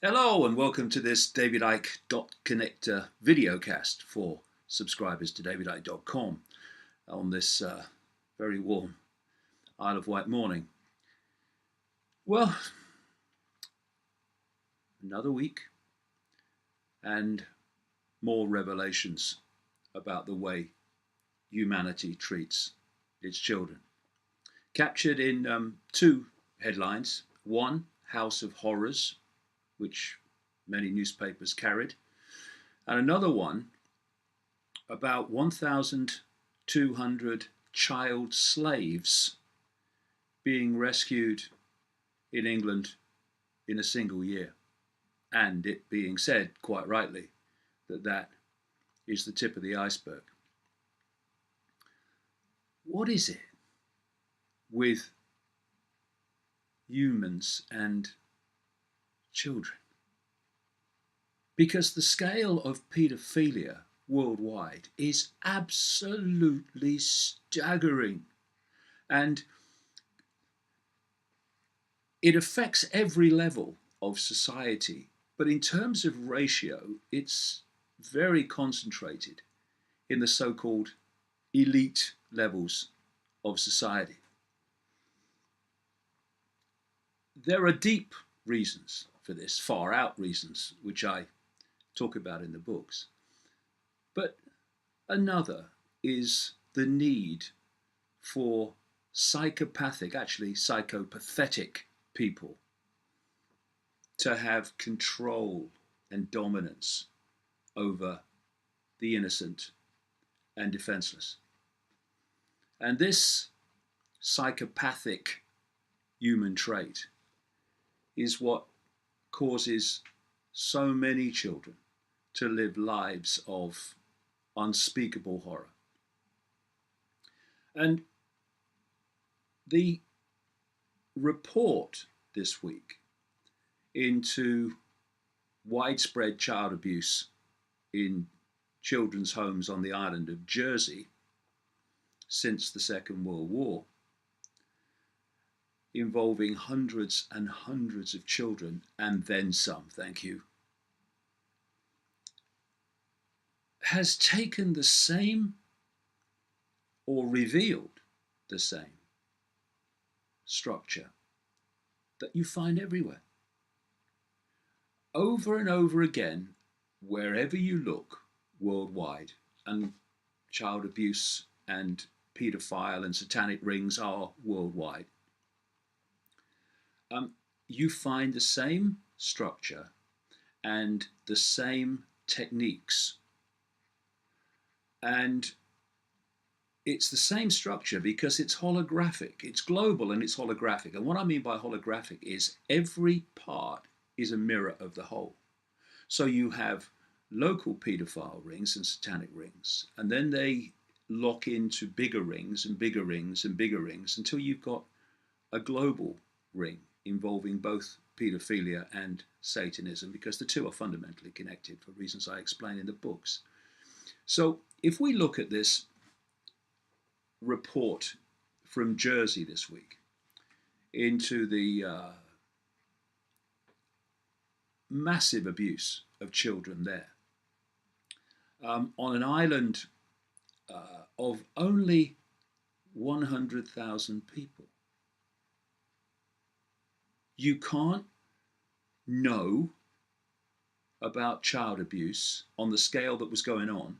Hello and welcome to this David Icke Connector videocast for subscribers to davidicke.com on this very warm Isle of Wight morning. Well, another week and more revelations about the way humanity treats its children. Captured in two headlines. One, House of Horrors, which many newspapers carried, and another one about 1,200 child slaves being rescued in England in a single year, and it being said, quite rightly, that that is the tip of the iceberg. What is it with humans and children? Because the scale of paedophilia worldwide is absolutely staggering, and it affects every level of society. But in terms of ratio, it's very concentrated in the so-called elite levels of society. There are deep reasons for this, far out reasons, which I talk about in the books. But another is the need for psychopathetic people to have control and dominance over the innocent and defenseless. And this psychopathic human trait is what causes so many children to live lives of unspeakable horror. And the report this week into widespread child abuse in children's homes on the island of Jersey since the Second World War, involving hundreds and hundreds of children, and then some, thank you, has taken the same, or revealed the same, structure that you find everywhere. Over and over again, wherever you look worldwide, and child abuse and paedophile and satanic rings are worldwide, you find the same structure and the same techniques. And it's the same structure because it's holographic. It's global and it's holographic. And what I mean by holographic is every part is a mirror of the whole. So you have local paedophile rings and satanic rings, and then they lock into bigger rings and bigger rings and bigger rings until you've got a global ring involving both paedophilia and Satanism, because the two are fundamentally connected for reasons I explain in the books. So if we look at this report from Jersey this week into the massive abuse of children there, on an island of only 100,000 people, you can't know about child abuse on the scale that was going on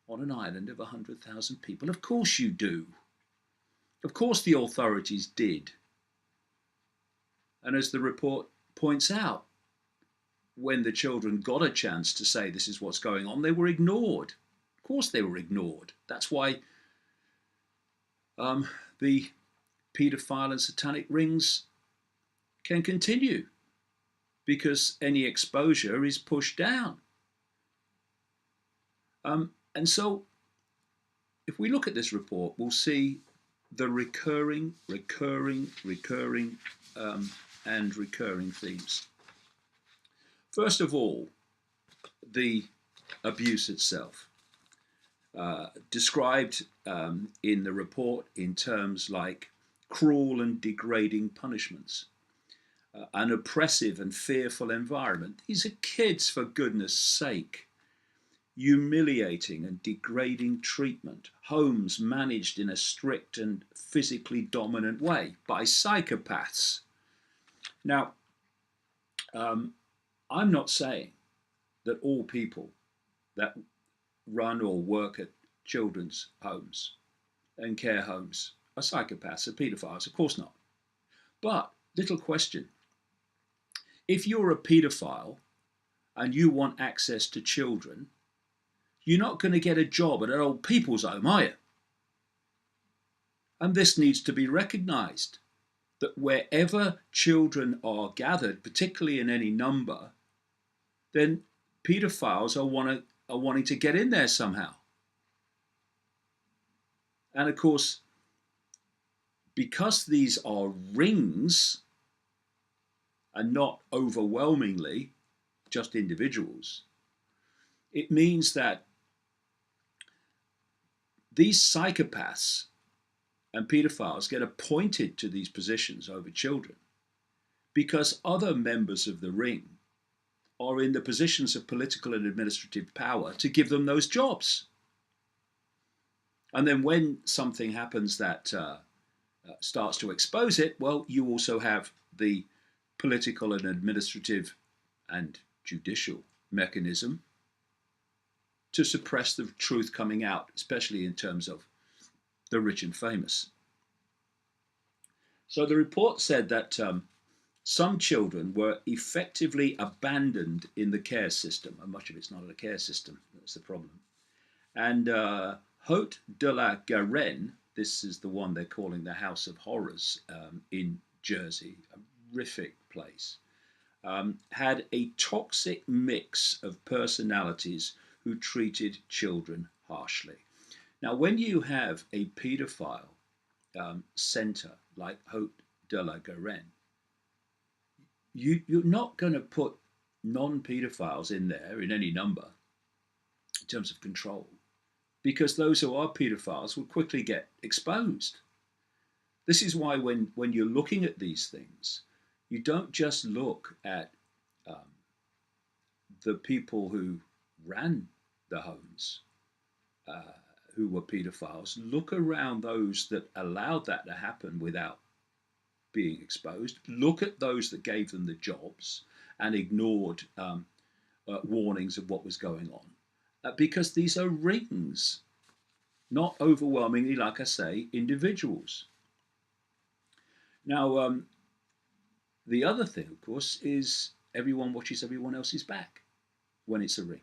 an island of 100,000 people. Of course you do. Of course the authorities did. And as the report points out, when the children got a chance to say this is what's going on, they were ignored. Of course they were ignored. That's why the paedophile and satanic rings can continue, because any exposure is pushed down. And so if we look at this report, we'll see the recurring themes. First of all, the abuse itself, described in the report in terms like cruel and degrading punishments, an oppressive and fearful environment. These are kids, for goodness sake. Humiliating and degrading treatment, homes managed in a strict and physically dominant way by psychopaths. Now, I'm not saying that all people that run or work at children's homes and care homes are psychopaths or paedophiles. Of course not. But, little question, if you're a paedophile and you want access to children, you're not going to get a job at an old people's home, are you? And this needs to be recognised, that wherever children are gathered, particularly in any number, then paedophiles are wanting to get in there somehow. And of course, because these are rings and not overwhelmingly just individuals, it means that these psychopaths and paedophiles get appointed to these positions over children because other members of the ring are in the positions of political and administrative power to give them those jobs. And then when something happens that starts to expose it, well, you also have the political and administrative and judicial mechanism to suppress the truth coming out, especially in terms of the rich and famous. So the report said that some children were effectively abandoned in the care system, and much of it's not a care system, that's the problem. And Haute de la Garenne, this is the one they're calling the House of Horrors in Jersey, a horrific place, had a toxic mix of personalities who treated children harshly. Now, when you have a paedophile centre like Haute de la Garenne, you're not going to put non-paedophiles in there in any number in terms of control, because those who are paedophiles will quickly get exposed. This is why when you're looking at these things, you don't just look at the people who ran the homes, who were paedophiles. Look around those that allowed that to happen without being exposed. Look at those that gave them the jobs and ignored warnings of what was going on. Because these are rings, not overwhelmingly, like I say, individuals. Now, the other thing, of course, is everyone watches everyone else's back when it's a ring.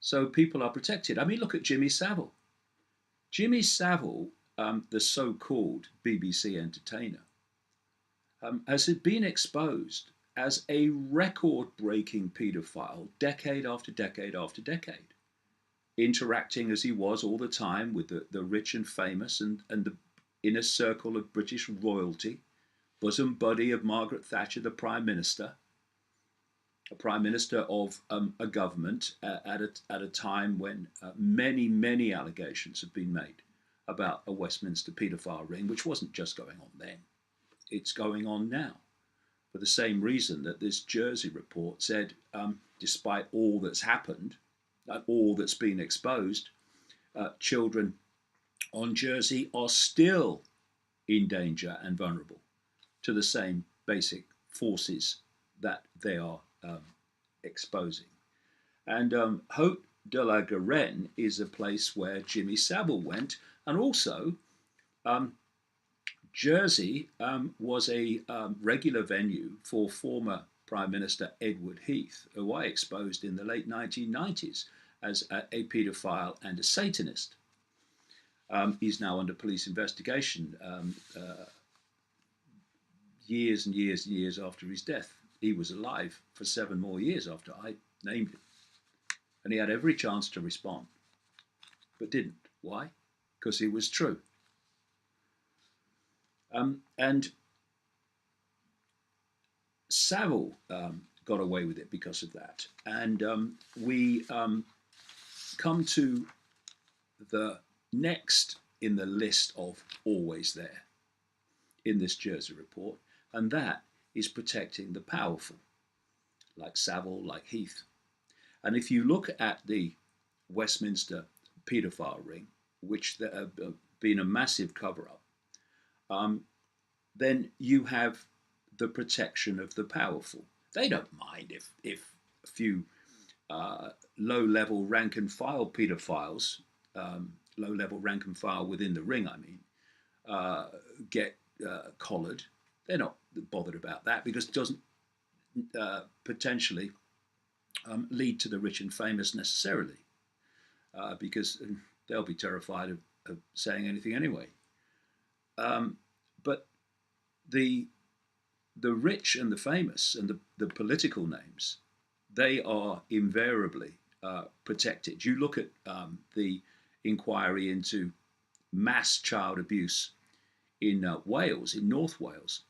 So people are protected. I mean, look at Jimmy Savile. Jimmy Savile, the so-called BBC entertainer, has been exposed as a record-breaking paedophile decade after decade after decade, interacting as he was all the time with the rich and famous and the inner circle of British royalty, bosom buddy of Margaret Thatcher, the Prime Minister, a Prime Minister of a government at a time when many allegations have been made about a Westminster paedophile ring, which wasn't just going on then. It's going on now, for the same reason that this Jersey report said, despite all that's happened, all that's been exposed, children on Jersey are still in danger and vulnerable to the same basic forces that they are exposing. And Haute de la Garenne is a place where Jimmy Savile went, and also Jersey was a regular venue for former Prime Minister Edward Heath, who I exposed in the late 1990s as a paedophile and a Satanist. He's now under police investigation years and years and years after his death. He was alive for 7 more years after I named him. And he had every chance to respond, but didn't. Why? Because it was true. And Savile got away with it because of that. And we come to the next in the list of always there in this Jersey report, and that is protecting the powerful, like Savile, like Heath. And if you look at the Westminster paedophile ring, which there have been a massive cover up, then you have the protection of the powerful. They don't mind if a few low-level rank and file paedophiles, low-level rank and file within the ring, I mean, get collared. They're not bothered about that because it doesn't potentially lead to the rich and famous necessarily, because they'll be terrified of saying anything anyway. But the rich and the famous and the political names, they are invariably protected. You look at the inquiry into mass child abuse in Wales, in North Wales,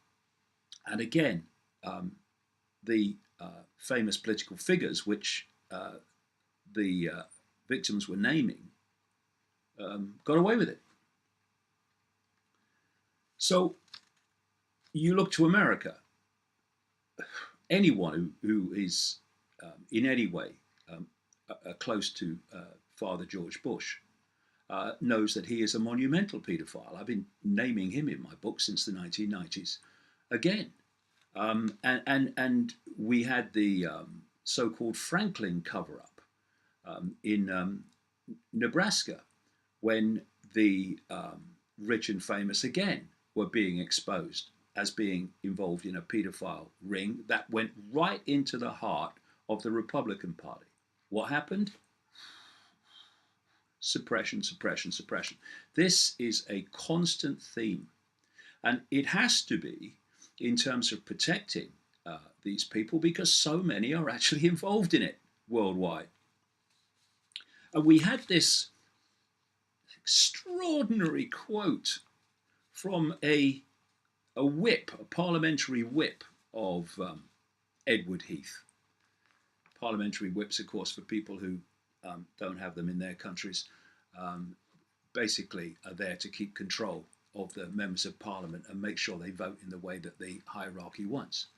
and again, the famous political figures which the victims were naming got away with it. So you look to America. Anyone who is in any way close to Father George Bush knows that he is a monumental paedophile. I've been naming him in my book since the 1990s. Again, and we had the so-called Franklin cover-up in Nebraska when the rich and famous again were being exposed as being involved in a paedophile ring that went right into the heart of the Republican Party. What happened? Suppression, suppression, suppression. This is a constant theme, and it has to be in terms of protecting these people because so many are actually involved in it worldwide. And we had this extraordinary quote from a whip, a parliamentary whip of Edward Heath. Parliamentary whips, of course, for people who don't have them in their countries, basically are there to keep control of the members of parliament and make sure they vote in the way that the hierarchy wants.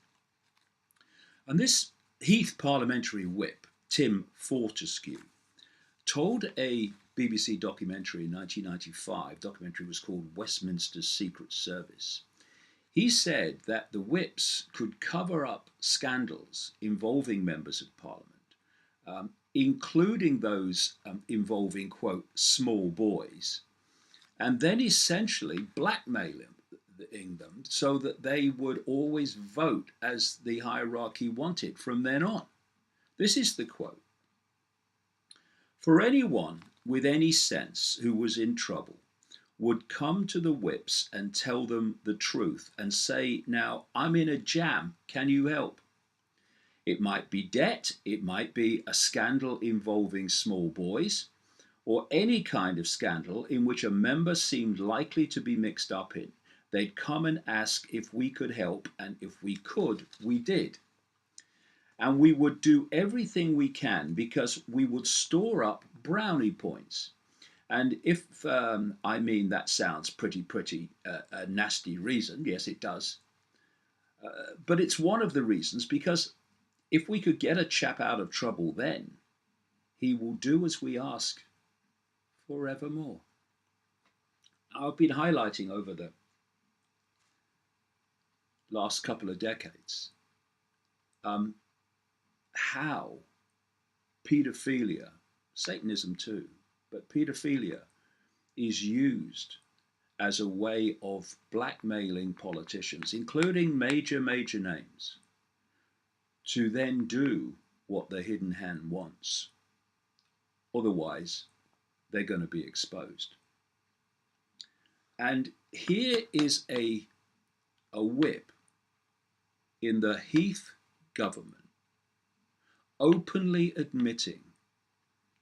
And this Heath parliamentary whip, Tim Fortescue, told a BBC documentary in 1995, documentary was called Westminster's Secret Service. He said that the whips could cover up scandals involving members of parliament, including those involving, quote, small boys, and then essentially blackmailing them so that they would always vote as the hierarchy wanted from then on. This is the quote. For anyone with any sense who was in trouble would come to the whips and tell them the truth and say, now, I'm in a jam, can you help? It might be debt, it might be a scandal involving small boys, or any kind of scandal in which a member seemed likely to be mixed up in. They'd come and ask if we could help, and if we could, we did. And we would do everything we can because we would store up brownie points. And if, I mean, that sounds pretty a nasty reason, yes it does, but it's one of the reasons because if we could get a chap out of trouble then, he will do as we ask forevermore. I've been highlighting over the last couple of decades how paedophilia, Satanism too, but paedophilia is used as a way of blackmailing politicians, including major names, to then do what the hidden hand wants. Otherwise, they're going to be exposed. And here is a whip in the Heath government openly admitting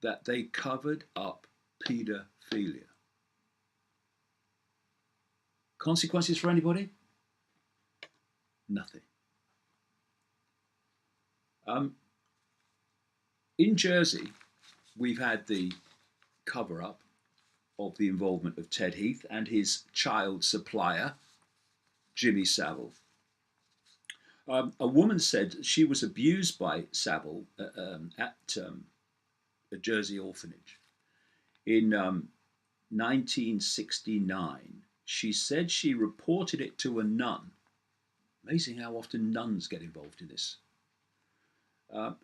that they covered up paedophilia. Consequences for anybody? Nothing. In Jersey, we've had the cover-up of the involvement of Ted Heath and his child supplier, Jimmy Savile. A woman said she was abused by Savile at a Jersey orphanage in 1969. She said she reported it to a nun. Amazing how often nuns get involved in this.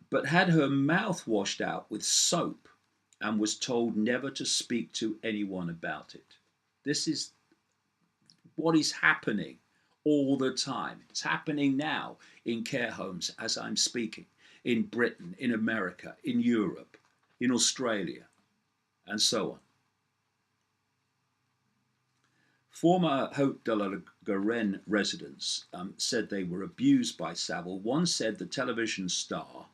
But had her mouth washed out with soap and was told never to speak to anyone about it. This is what is happening all the time. It's happening now in care homes as I'm speaking, in Britain, in America, in Europe, in Australia, and so on. Former Haute de la Garenne residents said they were abused by Savile. One said the television star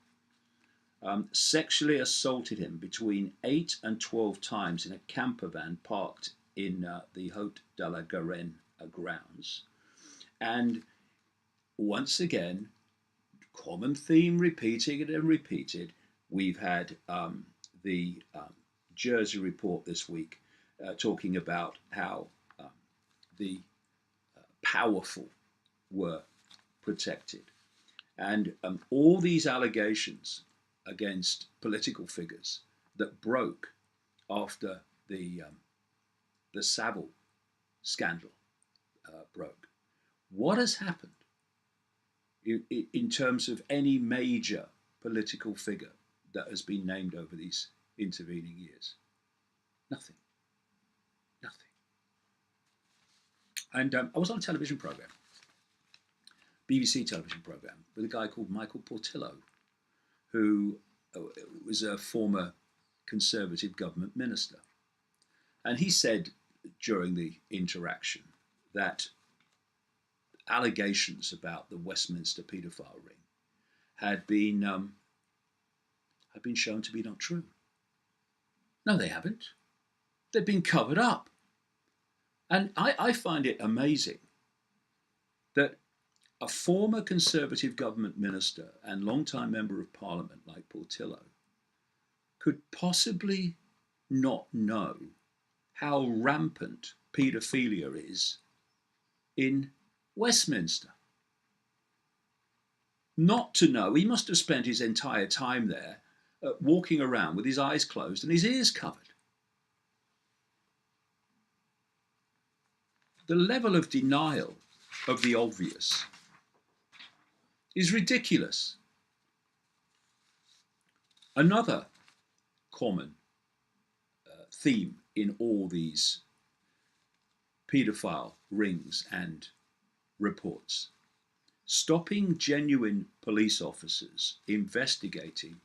sexually assaulted him between 8 and 12 times in a camper van parked in the Haute de la Garenne grounds. And once again, common theme repeated and repeated. We've had the Jersey report this week talking about how the powerful were protected. And all these allegations against political figures that broke after the Savile scandal broke. What has happened in terms of any major political figure that has been named over these intervening years? Nothing. Nothing. And I was on a television program, BBC television program, with a guy called Michael Portillo, who was a former Conservative government minister. And he said during the interaction that allegations about the Westminster paedophile ring had been shown to be not true. No, they haven't. They've been covered up. And I find it amazing that a former Conservative government minister and long-time member of Parliament like Portillo could possibly not know how rampant paedophilia is in Westminster. Not to know, he must have spent his entire time there walking around with his eyes closed and his ears covered. The level of denial of the obvious is ridiculous. Another common theme in all these paedophile rings and reports: stopping genuine police officers investigating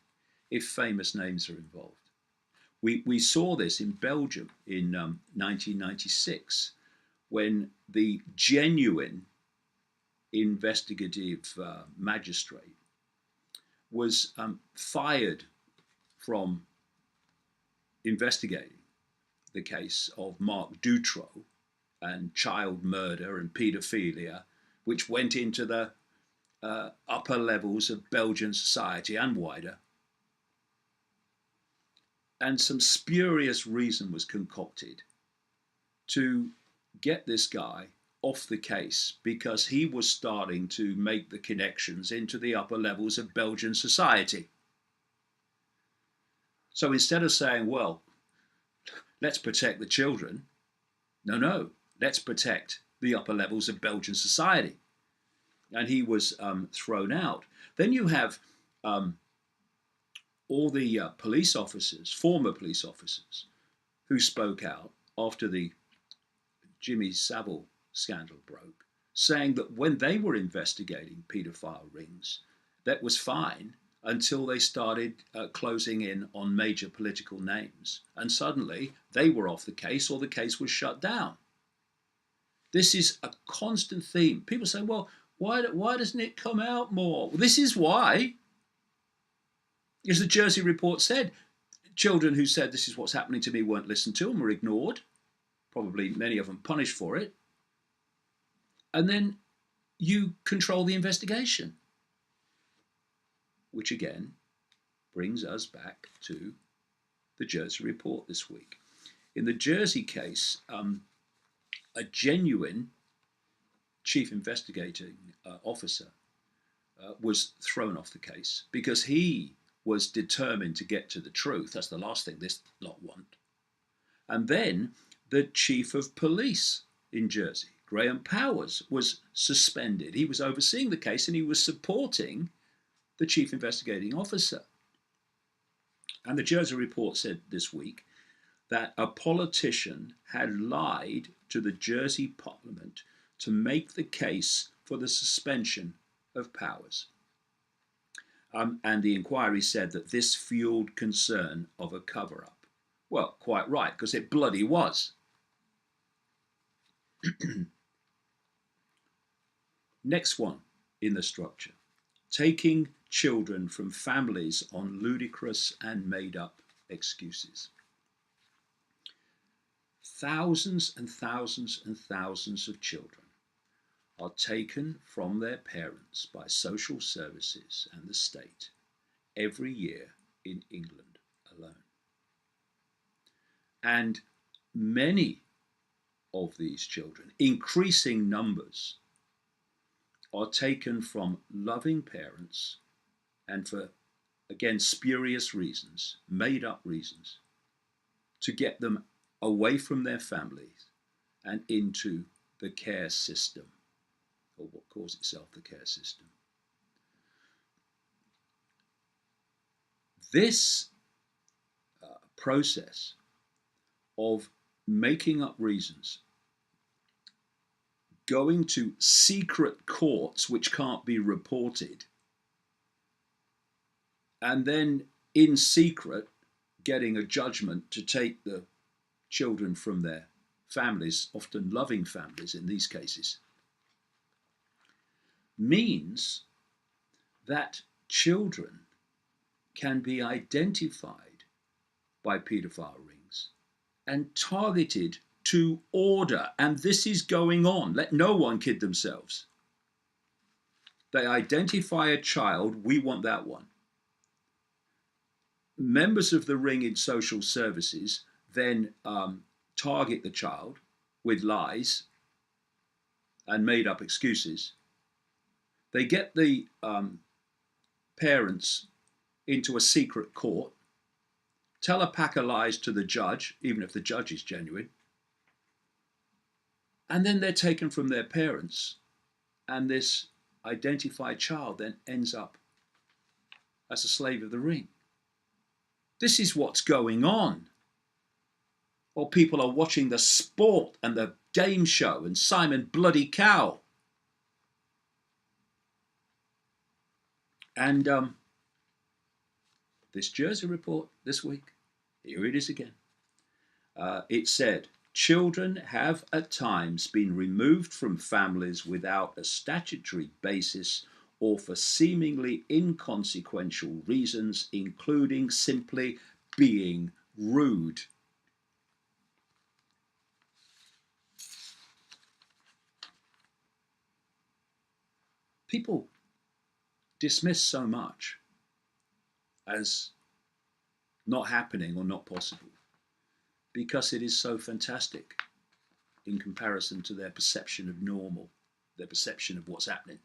if famous names are involved. We saw this in Belgium in 1996, when the genuine investigative magistrate was fired from investigating the case of Marc Dutroux and child murder and paedophilia, which went into the upper levels of Belgian society and wider. And some spurious reason was concocted to get this guy off the case because he was starting to make the connections into the upper levels of Belgian society. So instead of saying, well, let's protect the children, no, let's protect the upper levels of Belgian society. And he was thrown out. Then you have all the police officers, former police officers, who spoke out after the Jimmy Savile scandal broke, saying that when they were investigating paedophile rings, that was fine until they started closing in on major political names. And suddenly they were off the case, or the case was shut down. This is a constant theme. People say, well, why doesn't it come out more? Well, this is why. As the Jersey report said, children who said this is what's happening to me weren't listened to and were ignored. Probably many of them punished for it. And then you control the investigation. Which again brings us back to the Jersey report this week. In the Jersey case, a genuine chief investigating officer was thrown off the case because he was determined to get to the truth. That's the last thing this lot want. And then the chief of police in Jersey, Graham Powers, was suspended. He was overseeing the case and he was supporting the chief investigating officer. And the Jersey Report said this week that a politician had lied to the Jersey Parliament to make the case for the suspension of Powers. And the inquiry said that this fueled concern of a cover-up. Well, quite right, because it bloody was. Next one in the structure. Taking children from families on ludicrous and made-up excuses. Thousands and thousands and thousands of children are taken from their parents by social services and the state every year in England alone. And many of these children, increasing numbers, are taken from loving parents and for, again, spurious reasons, made up reasons, to get them away from their families and into the care system, or what calls itself the care system. This process of making up reasons, going to secret courts which can't be reported, and then in secret getting a judgment to take the children from their families, often loving families in these cases, means that children can be identified by paedophile rings and targeted to order. And this is going on. Let no one kid themselves. They identify a child, we want that one. Members of the ring in social services then target the child with lies and made up excuses. They get the parents into a secret court, tell a pack of lies to the judge, even if the judge is genuine, and then they're taken from their parents, and this identified child then ends up as a slave of the ring. This is what's going on. Or people are watching the sport and the game show and Simon Bloody Cowell. And this Jersey Report this week, here it is again. It said, children have at times been removed from families without a statutory basis or for seemingly inconsequential reasons, including simply being rude. People dismiss so much as not happening or not possible because it is so fantastic in comparison to their perception of normal, their perception of what's happening.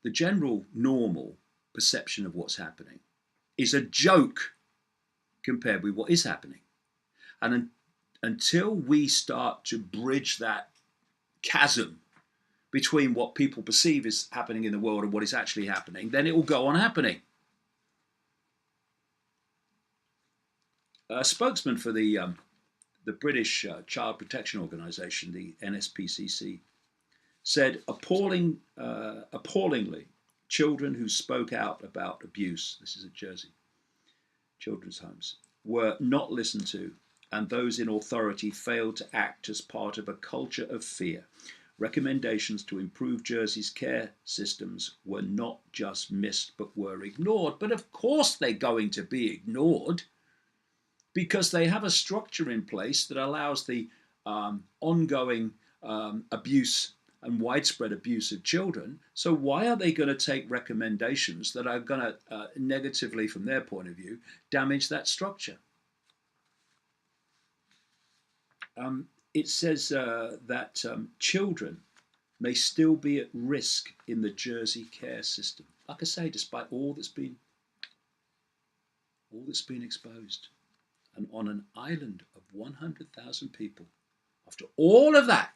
The general normal perception of what's happening is a joke compared with what is happening. And until we start to bridge that chasm between what people perceive is happening in the world and what is actually happening, then it will go on happening. A spokesman for the British Child Protection Organisation, the NSPCC, said appallingly, children who spoke out about abuse, this is at Jersey, children's homes, were not listened to, and those in authority failed to act as part of a culture of fear. Recommendations to improve Jersey's care systems were not just missed, but were ignored. But of course they're going to be ignored because they have a structure in place that allows the ongoing abuse and widespread abuse of children. So why are they going to take recommendations that are going to negatively, from their point of view, damage that structure? It says that children may still be at risk in the Jersey care system. Like I say, despite all that's been exposed. And on an island of 100,000 people, after all of that,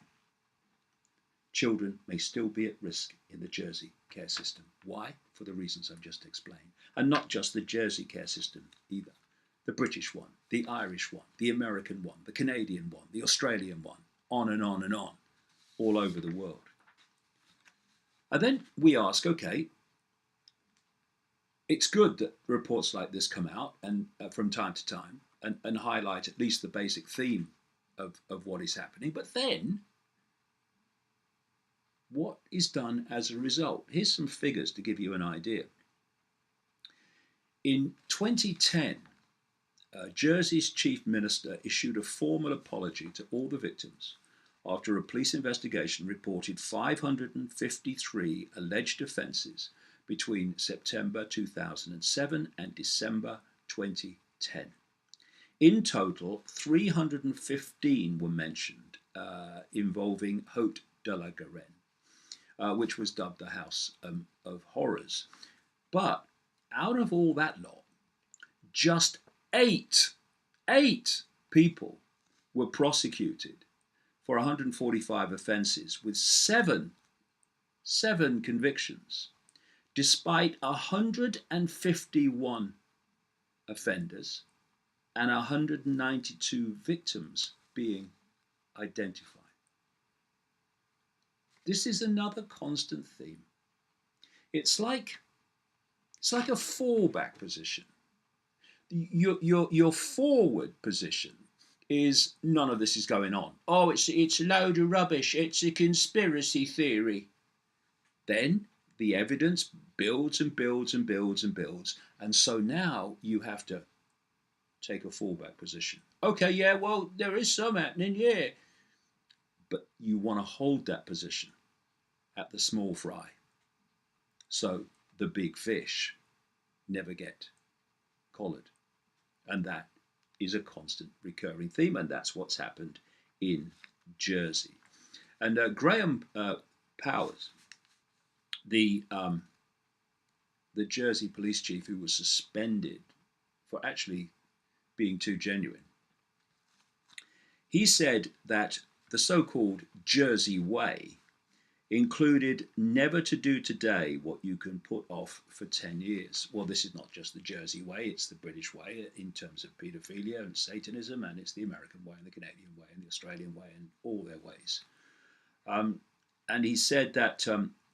children may still be at risk in the Jersey care system. Why? For the reasons I've just explained. And not just the Jersey care system either. The British one, the Irish one, the American one, the Canadian one, the Australian one, on and on and on, all over the world. And then we ask, okay, it's good that reports like this come out and from time to time and highlight at least the basic theme of what is happening. But then, what is done as a result? Here's some figures to give you an idea. In 2010, Jersey's chief minister issued a formal apology to all the victims after a police investigation reported 553 alleged offences between September 2007 and December 2010. In total, 315 were mentioned involving Haute de la Garenne, which was dubbed the House of Horrors. But out of all that lot, just eight people were prosecuted for 145 offences with seven convictions, despite 151 offenders and 192 victims being identified. This is another constant theme. It's like a fallback position. Your forward position is none of this is going on. Oh, it's a load of rubbish. It's a conspiracy theory. Then the evidence builds and builds and builds and builds. And so now you have to take a fallback position. Okay, yeah, well, there is some happening, yeah. But you want to hold that position at the small fry. So the big fish never get collared. And that is a constant recurring theme, and that's what's happened in Jersey. And Graham Powers, the Jersey police chief, who was suspended for actually being too genuine, he said that the so-called Jersey way included never to do today what you can put off for 10 years. Well, this is not just the Jersey way, it's the British way in terms of paedophilia and Satanism, and it's the American way and the Canadian way and the Australian way and all their ways. And he said that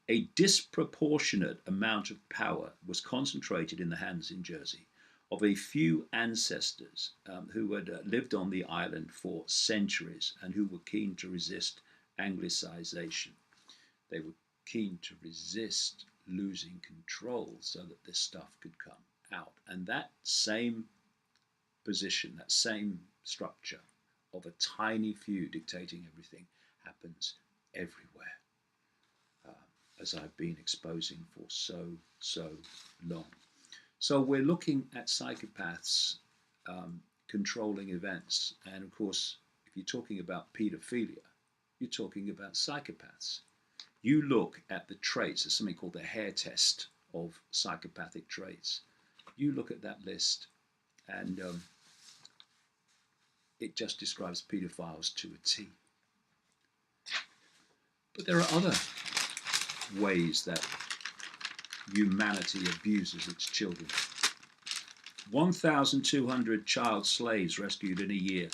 a disproportionate amount of power was concentrated in the hands in Jersey of a few ancestors who had lived on the island for centuries and who were keen to resist Anglicization. They were keen to resist losing control so that this stuff could come out. And that same position, that same structure of a tiny few dictating everything happens everywhere, as I've been exposing for so long. So we're looking at psychopaths controlling events. And of course, if you're talking about paedophilia, you're talking about psychopaths. You look at the traits, there's something called the hair test of psychopathic traits. You look at that list and it just describes paedophiles to a T. But there are other ways that humanity abuses its children. 1,200 child slaves rescued in a year.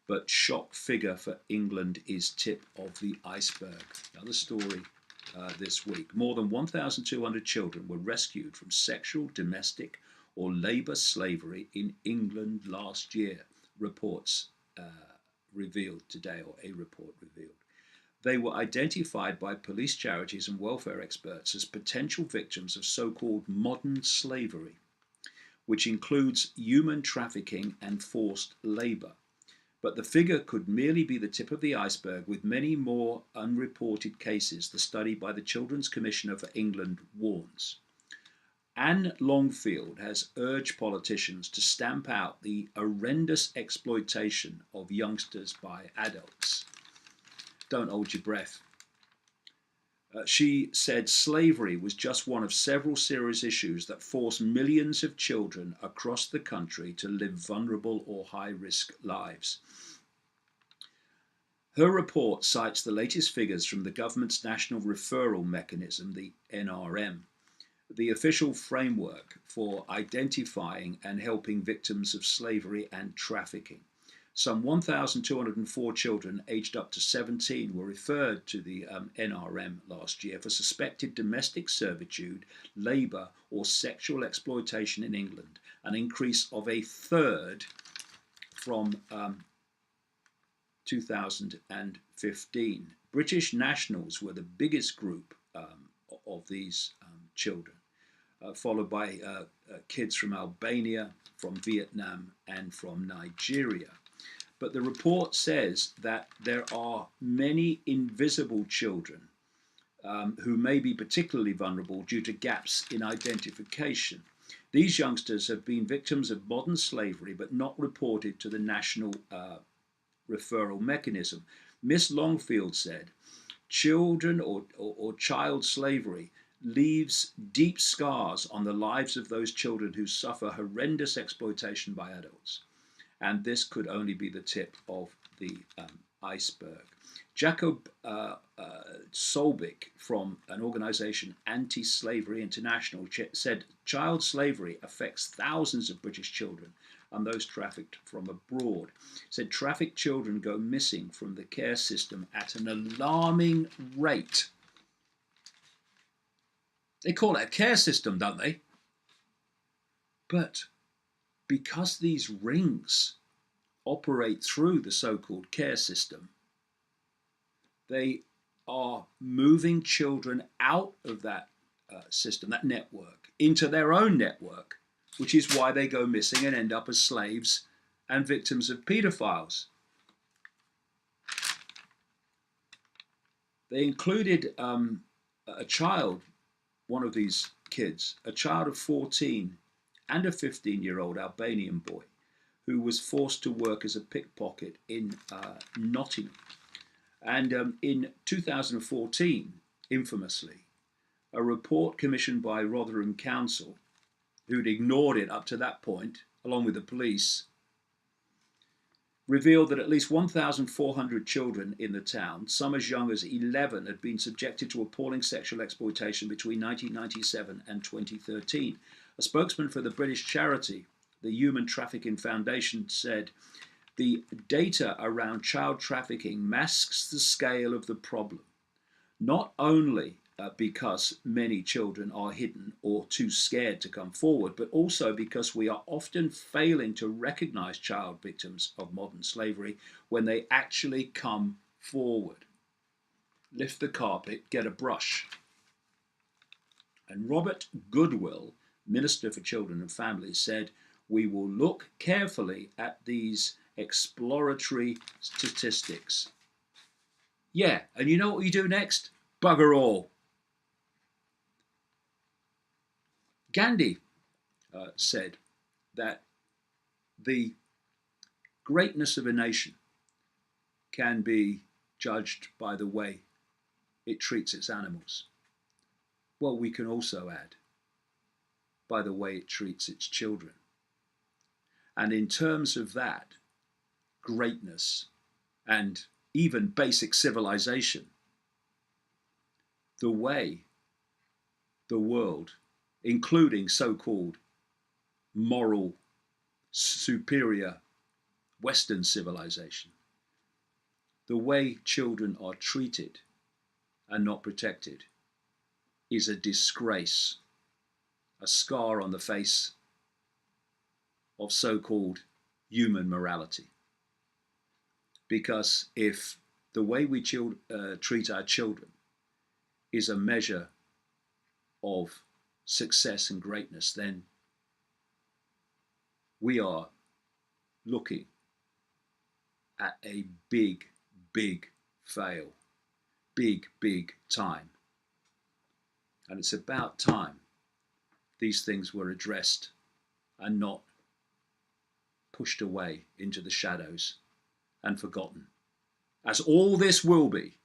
But shock figure for England is tip of the iceberg. Another story this week. More than 1,200 children were rescued from sexual, domestic or labour slavery in England last year, reports revealed today, or a report revealed. They were identified by police charities and welfare experts as potential victims of so-called modern slavery, which includes human trafficking and forced labour. But the figure could merely be the tip of the iceberg, with many more unreported cases, the study by the Children's Commissioner for England warns. Anne Longfield has urged politicians to stamp out the horrendous exploitation of youngsters by adults. Don't hold your breath. She said slavery was just one of several serious issues that forced millions of children across the country to live vulnerable or high risk lives. Her report cites the latest figures from the government's National Referral Mechanism, the NRM, the official framework for identifying and helping victims of slavery and trafficking. Some 1,204 children aged up to 17 were referred to the NRM last year for suspected domestic servitude, labour, or sexual exploitation in England, an increase of a third from 2015. British nationals were the biggest group of these children, followed by kids from Albania, from Vietnam, and from Nigeria. But the report says that there are many invisible children who may be particularly vulnerable due to gaps in identification. These youngsters have been victims of modern slavery but not reported to the National Referral Mechanism. Miss Longfield said, children or child slavery leaves deep scars on the lives of those children who suffer horrendous exploitation by adults. And this could only be the tip of the iceberg. Jacob Solbik from an organization, Anti-Slavery International, said child slavery affects thousands of British children and those trafficked from abroad. Said trafficked children go missing from the care system at an alarming rate. They call it a care system, don't they? But because these rings operate through the so-called care system, they are moving children out of that system, that network, into their own network, which is why they go missing and end up as slaves and victims of paedophiles. They included a child, one of these kids, a child of 14 and a 15-year-old Albanian boy who was forced to work as a pickpocket in Nottingham. And in 2014, infamously, a report commissioned by Rotherham Council, who'd ignored it up to that point, along with the police, revealed that at least 1,400 children in the town, some as young as 11, had been subjected to appalling sexual exploitation between 1997 and 2013. A spokesman for the British charity, the Human Trafficking Foundation, said, the data around child trafficking masks the scale of the problem, not only because many children are hidden or too scared to come forward, but also because we are often failing to recognize child victims of modern slavery when they actually come forward. Lift the carpet, get a brush. And Robert Goodwill, Minister for Children and Families, said, we will look carefully at these exploratory statistics. Yeah, and you know what you do next? Bugger all. Gandhi said that the greatness of a nation can be judged by the way it treats its animals. Well, we can also add by the way it treats its children. And in terms of that, greatness and even basic civilization, the way the world, including so-called moral, superior Western civilization, the way children are treated and not protected is a disgrace, a scar on the face of so-called human morality. Because if the way we treat our children is a measure of success and greatness, then we are looking at a big, big fail. Big, big time. And it's about time these things were addressed and not pushed away into the shadows and forgotten, as all this will be